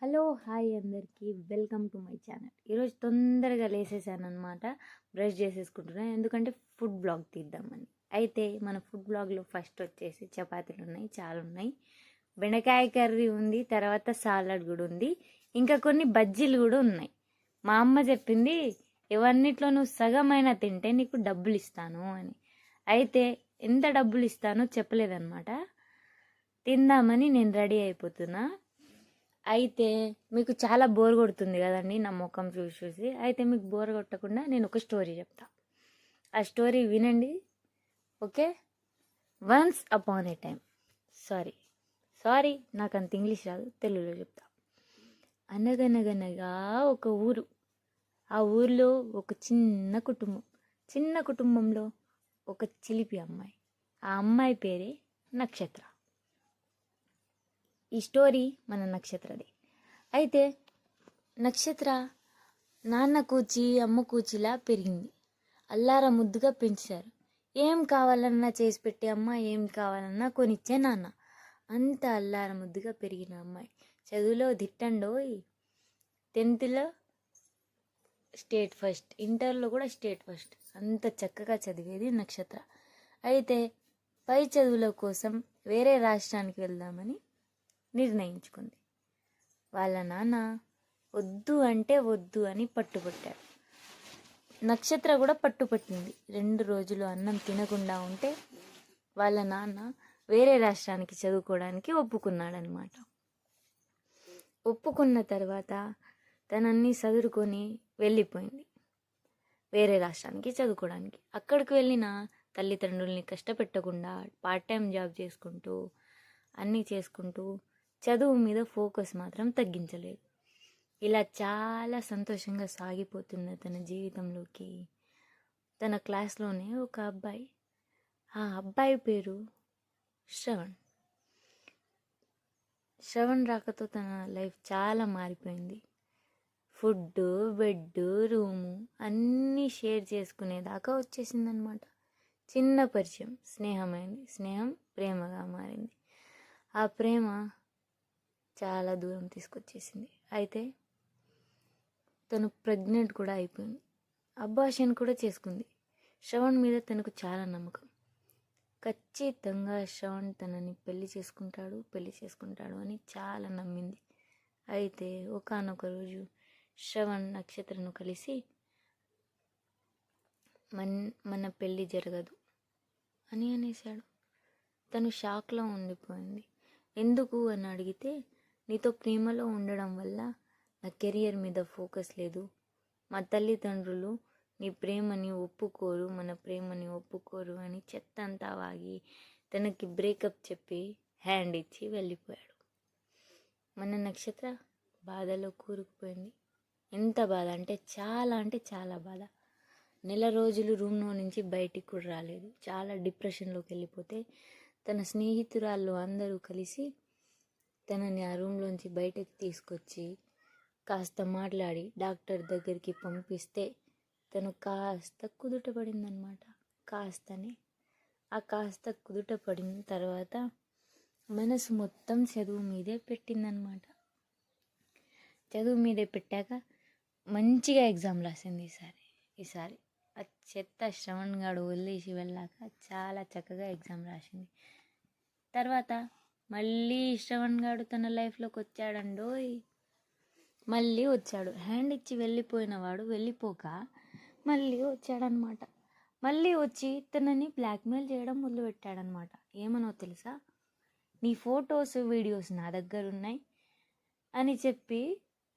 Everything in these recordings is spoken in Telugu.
హలో హాయ్ అందరికీ వెల్కమ్ టు మై ఛానల్. ఈరోజు తొందరగా లేసేసాను అనమాట. బ్రష్ చేసేసుకుంటున్నాను ఎందుకంటే ఫుడ్ బ్లాగ్ తీద్దామని. అయితే మన ఫుడ్ బ్లాగ్లో ఫస్ట్ వచ్చేసి చపాతీలు ఉన్నాయి, చాలా ఉన్నాయి, బెండకాయ కర్రీ ఉంది, తర్వాత సాలడ్ కూడా ఉంది, ఇంకా కొన్ని బజ్జీలు కూడా ఉన్నాయి. మా అమ్మ చెప్పింది ఇవన్నిట్లో నువ్వు సగమైనా తింటే నీకు డబ్బులు ఇస్తాను అని. అయితే ఎంత డబ్బులు ఇస్తానో చెప్పలేదన్నమాట. తిందామని నేను రెడీ అయిపోతున్నా. అయితే మీకు చాలా బోర్ కొడుతుంది కదండి నా ముఖం చూసి చూసి. అయితే మీకు బోర్ కొట్టకుండా నేను ఒక స్టోరీ చెప్తా. ఆ స్టోరీ వినండి, ఓకే? వన్స్ అపాన్ ఏ టైం, సారీ నాకు అంత ఇంగ్లీష్ రాదు, తెలుగులో చెప్తా. అనగనగనగా ఒక ఊరు. ఆ ఊరిలో ఒక చిన్న కుటుంబంలో ఒక చిలిపి అమ్మాయి. ఆ అమ్మాయి పేరే నక్షత్ర. ఈ స్టోరీ మన నక్షత్రది. అయితే నక్షత్ర నాన్న కూచి అమ్మ కూచిలా పెరిగింది. అల్లార ముద్దుగా పెంచారు. ఏం కావాలన్నా చేసి పెట్టే అమ్మ, ఏం కావాలన్నా కొనిచ్చే నాన్న. అంత అల్లార ముద్దుగా పెరిగిన అమ్మాయి చదువులో దిట్టండోయ్. 10th స్టేట్ ఫస్ట్, ఇంటర్లో కూడా స్టేట్ ఫస్ట్. అంత చక్కగా చదివేది నక్షత్ర. అయితే పై చదువుల కోసం వేరే రాష్ట్రానికి వెళ్దామని నిర్ణయించుకుంది. వాళ్ళ నాన్న వద్దు అంటే వద్దు అని పట్టుబట్టాడు. నక్షత్ర కూడా పట్టుపట్టింది. 2 రోజులు అన్నం తినకుండా ఉంటే వాళ్ళ నాన్న వేరే రాష్ట్రానికి చదువుకోవడానికి ఒప్పుకున్నాడనమాట. ఒప్పుకున్న తర్వాత తనన్నీ సదురుకొని వెళ్ళిపోయింది వేరే రాష్ట్రానికి చదువుకోవడానికి. అక్కడికి వెళ్ళిన తల్లిదండ్రుల్ని కష్టపెట్టకుండా పార్ట్ టైం జాబ్ చేసుకుంటూ అన్నీ చేసుకుంటూ చదువు మీద ఫోకస్ మాత్రం తగ్గించలేదు. ఇలా చాలా సంతోషంగా సాగిపోతున్న తన జీవితంలోకి తన క్లాస్లోనే ఒక అబ్బాయి. ఆ అబ్బాయి పేరు శ్రవణ్ రాకతో తన లైఫ్ చాలా మారిపోయింది. ఫుడ్, బెడ్, రూము అన్నీ షేర్ చేసుకునేదాకా వచ్చేసిందనమాట. చిన్న పరిచయం, స్నేహమైంది. స్నేహం ప్రేమగా మారింది. ఆ ప్రేమ చాలా దూరం తీసుకొచ్చేసింది. అయితే తను ప్రెగ్నెంట్ కూడా అయిపోయింది. అబార్షన్ కూడా చేసుకుంది. శ్రవణ్ మీద తనకు చాలా నమ్మకం. ఖచ్చితంగా శ్రవణ్ తనని పెళ్లి చేసుకుంటాడు అని చాలా నమ్మింది. అయితే ఒకానొక రోజు శ్రవణ్ నక్షత్రను కలిసి మన పెళ్ళి జరగదు అని అనేశాడు. తను షాక్లో ఉండిపోయింది. ఎందుకు అని అడిగితే, నీతో ప్రేమలో ఉండడం వల్ల నా కెరియర్ మీద ఫోకస్ లేదు, మా తల్లిదండ్రులు నీ ప్రేమని ఒప్పుకోరు, మన ప్రేమని ఒప్పుకోరు అని చెత్తంతా వాగి తనకి బ్రేకప్ చెప్పి హ్యాండ్ ఇచ్చి వెళ్ళిపోయాడు. మన నక్షత్ర బాధలో కూరుకుపోయింది. ఎంత బాధ అంటే చాలా బాధ. 1 రోజులు రూమ్లో నుంచి బయటికి కూడా రాలేదు. చాలా డిప్రెషన్లోకి వెళ్ళిపోతే తన స్నేహితురాళ్ళు అందరూ కలిసి తనని ఆ రూమ్లోంచి బయటకు తీసుకొచ్చి కాస్త మాట్లాడి డాక్టర్ దగ్గరికి పంపిస్తే తను కాస్త కుదుట పడిందనమాట. కాస్త కుదుట పడిన తర్వాత మనసు మొత్తం చదువు మీదే పెట్టిందనమాట. చదువు మీదే పెట్టాక మంచిగా ఎగ్జామ్ రాసింది. ఈసారి ఆ చెత్త శ్రవణ్ గాడు వదిలేసి వెళ్ళాక చాలా చక్కగా ఎగ్జామ్ రాసింది. తర్వాత మళ్ళీ శ్రవణ్ గాడు తన లైఫ్లోకి వచ్చాడండోయ్. మళ్ళీ వచ్చాడు. హ్యాండ్ ఇచ్చి వెళ్ళిపోయినవాడు వెళ్ళిపోక మళ్ళీ వచ్చాడనమాట. మళ్ళీ వచ్చి తనని బ్లాక్మెయిల్ చేయడం మొదలుపెట్టాడనమాట. ఏమనో తెలుసా, నీ ఫొటోస్, వీడియోస్ నా దగ్గర ఉన్నాయి అని చెప్పి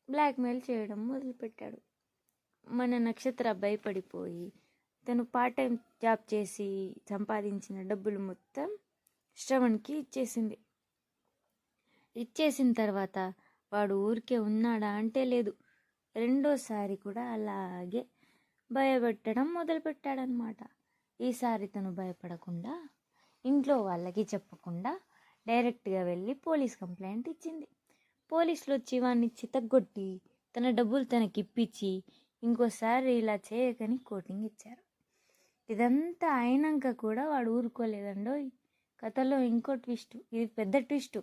బ్లాక్మెయిల్ చేయడం మొదలుపెట్టాడు. మన నక్షత్ర భయపడిపోయి తను పార్ట్ టైం జాబ్ చేసి సంపాదించిన డబ్బులు మొత్తం శ్రవణ్కి ఇచ్చేసిన తర్వాత వాడు ఊరికే ఉన్నాడా అంటే లేదు. 2వ సారి కూడా అలాగే భయపెట్టడం మొదలుపెట్టాడనమాట. ఈసారి తను భయపడకుండా ఇంట్లో వాళ్ళకి చెప్పకుండా డైరెక్ట్గా వెళ్ళి పోలీస్ కంప్లైంట్ ఇచ్చింది. పోలీసులు వచ్చి వాడిని చితగ్గొట్టి తన డబ్బులు తనకి ఇప్పించి ఇంకోసారి ఇలా చేయకని కోటింగ్ ఇచ్చారు. ఇదంతా అయినాక కూడా వాడు ఊరుకోలేదండోయ్. కథలో ఇంకో ట్విస్ట్, ఇది పెద్ద ట్విస్ట్.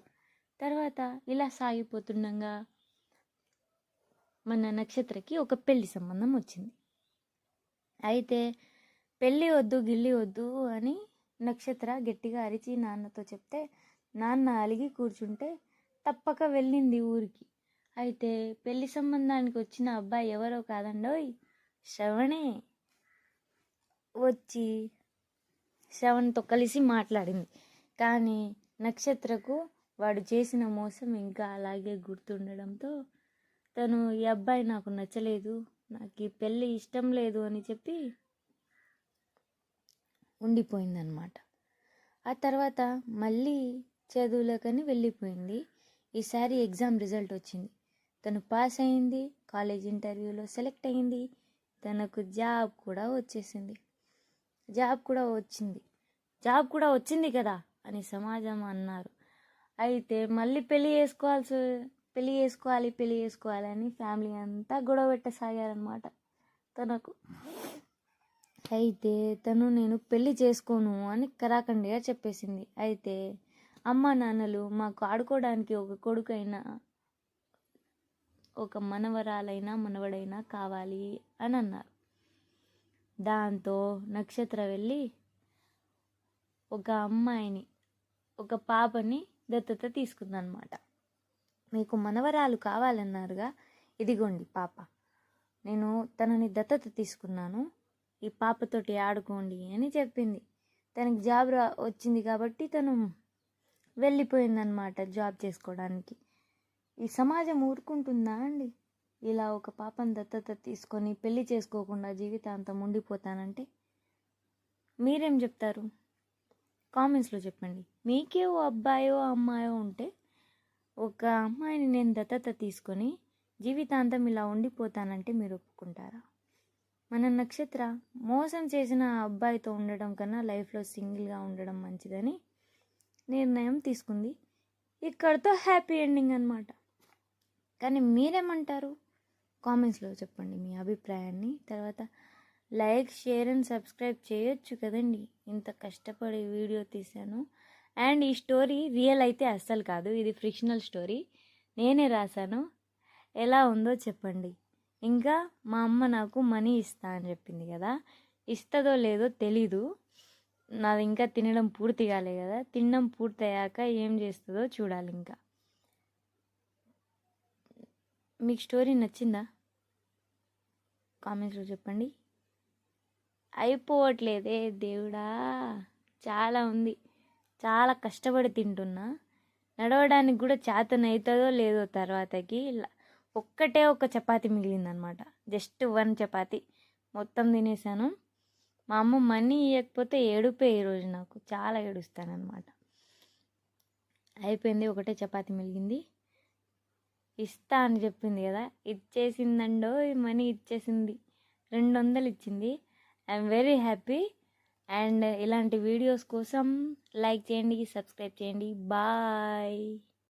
తర్వాత ఇలా సాగిపోతుండగా మన నక్షత్రకి ఒక పెళ్లి సంబంధం వచ్చింది. అయితే పెళ్ళి వద్దు గిల్లి వద్దు అని నక్షత్ర గట్టిగా అరిచి నాన్నతో చెప్తే నాన్న అలిగి కూర్చుంటే తప్పక వెళ్ళింది ఊరికి. అయితే పెళ్లి సంబంధానికి వచ్చిన అబ్బాయి ఎవరో కాదండోయ్, శ్రవణే. వచ్చి శ్రవణ్తో కలిసి మాట్లాడింది. కానీ నక్షత్రకు వాడు చేసిన మోసం ఇంకా అలాగే గుర్తుండడంతో తను ఈ అబ్బాయి నాకు నచ్చలేదు, నాకు ఈ పెళ్ళి ఇష్టం లేదు అని చెప్పి ఉండిపోయిందనమాట. ఆ తర్వాత మళ్ళీ చదువులకని వెళ్ళిపోయింది. ఈసారి ఎగ్జామ్ రిజల్ట్ వచ్చింది. తను పాస్ అయింది, కాలేజ్ ఇంటర్వ్యూలో సెలెక్ట్ అయింది, తనకు జాబ్ కూడా వచ్చేసింది. జాబ్ కూడా వచ్చింది కదా అని సమాజం అన్నారు. అయితే మళ్ళీ పెళ్ళి చేసుకోవాలి అని ఫ్యామిలీ అంతా గొడవ పెట్టసాగారనమాట తనకు. అయితే తను నేను పెళ్ళి చేసుకోను అని కరాఖండిగా చెప్పేసింది. అయితే అమ్మ నాన్నలు మాకు ఆడుకోవడానికి ఒక కొడుకైనా ఒక మనవడైనా కావాలి అని అన్నారు. దాంతో నక్షత్ర వెళ్ళి ఒక పాపని దత్తత తీసుకుందనమాట. మీకు మనవరాలు కావాలన్నారుగా, ఇదిగోండి పాప, నేను తనని దత్తత తీసుకున్నాను, ఈ పాపతోటి ఆడుకోండి అని చెప్పింది. తనకి జాబ్ వచ్చింది కాబట్టి తను వెళ్ళిపోయిందనమాట జాబ్ చేసుకోవడానికి. ఈ సమాజం ఊరుకుంటుందా అండి? ఇలా ఒక పాపను దత్తత తీసుకొని పెళ్లి చేసుకోకుండా జీవితాంతం ఉండిపోతానంటే మీరేం చెప్తారు? కామెంట్స్లో చెప్పండి. మీకే ఓ అబ్బాయో అమ్మాయో ఉంటే ఒక అమ్మాయిని నేను దత్తత తీసుకొని జీవితాంతం ఇలా ఉండిపోతానంటే మీరు ఒప్పుకుంటారా? మన నక్షత్ర మోసం చేసిన అబ్బాయితో ఉండడం కన్నా లైఫ్లో సింగిల్గా ఉండడం మంచిదని నిర్ణయం తీసుకుంది. ఇక్కడితో హ్యాపీ ఎండింగ్ అనమాట. కానీ మీరేమంటారు? కామెంట్స్లో చెప్పండి మీ అభిప్రాయాన్ని. తర్వాత లైక్, షేర్ అండ్ సబ్స్క్రైబ్ చేయొచ్చు కదండి, ఇంత కష్టపడి వీడియో తీశాను. అండ్ ఈ స్టోరీ రియల్ అయితే అస్సలు కాదు, ఇది ఫిక్షనల్ స్టోరీ, నేనే రాశాను. ఎలా ఉందో చెప్పండి. ఇంకా మా అమ్మ నాకు మనీ ఇస్తా అని చెప్పింది కదా, ఇస్తుందో లేదో తెలీదు. నాది ఇంకా తినడం పూర్తి కాలే కదా, తినడం పూర్తయ్యాక ఏం చేస్తుందో చూడాలి. ఇంకా మీకు స్టోరీ నచ్చిందా? కామెంట్స్లో చెప్పండి. అయిపోవట్లేదే దేవుడా, చాలా ఉంది, చాలా కష్టపడి తింటున్నా, నడవడానికి కూడా చేతనవుతుందో లేదో తర్వాతకి. ఒక్కటే ఒక చపాతి మిగిలిందనమాట, జస్ట్ 1 చపాతి మొత్తం తినేసాను. మా అమ్మ మనీ ఇవ్వకపోతే ఏడుపే ఈరోజు, నాకు చాలా ఏడుస్తానమాట. అయిపోయింది, ఒకటే చపాతి మిగిలింది. ఇస్తా అని చెప్పింది కదా, ఇచ్చేసిందండో, మనీ ఇచ్చేసింది, 200 ఇచ్చింది. I'm very happy. అండ్ ఇలాంటి వీడియోస్ కోసం లైక్ చేయండి, సబ్స్క్రైబ్ చేయండి. బాయ్.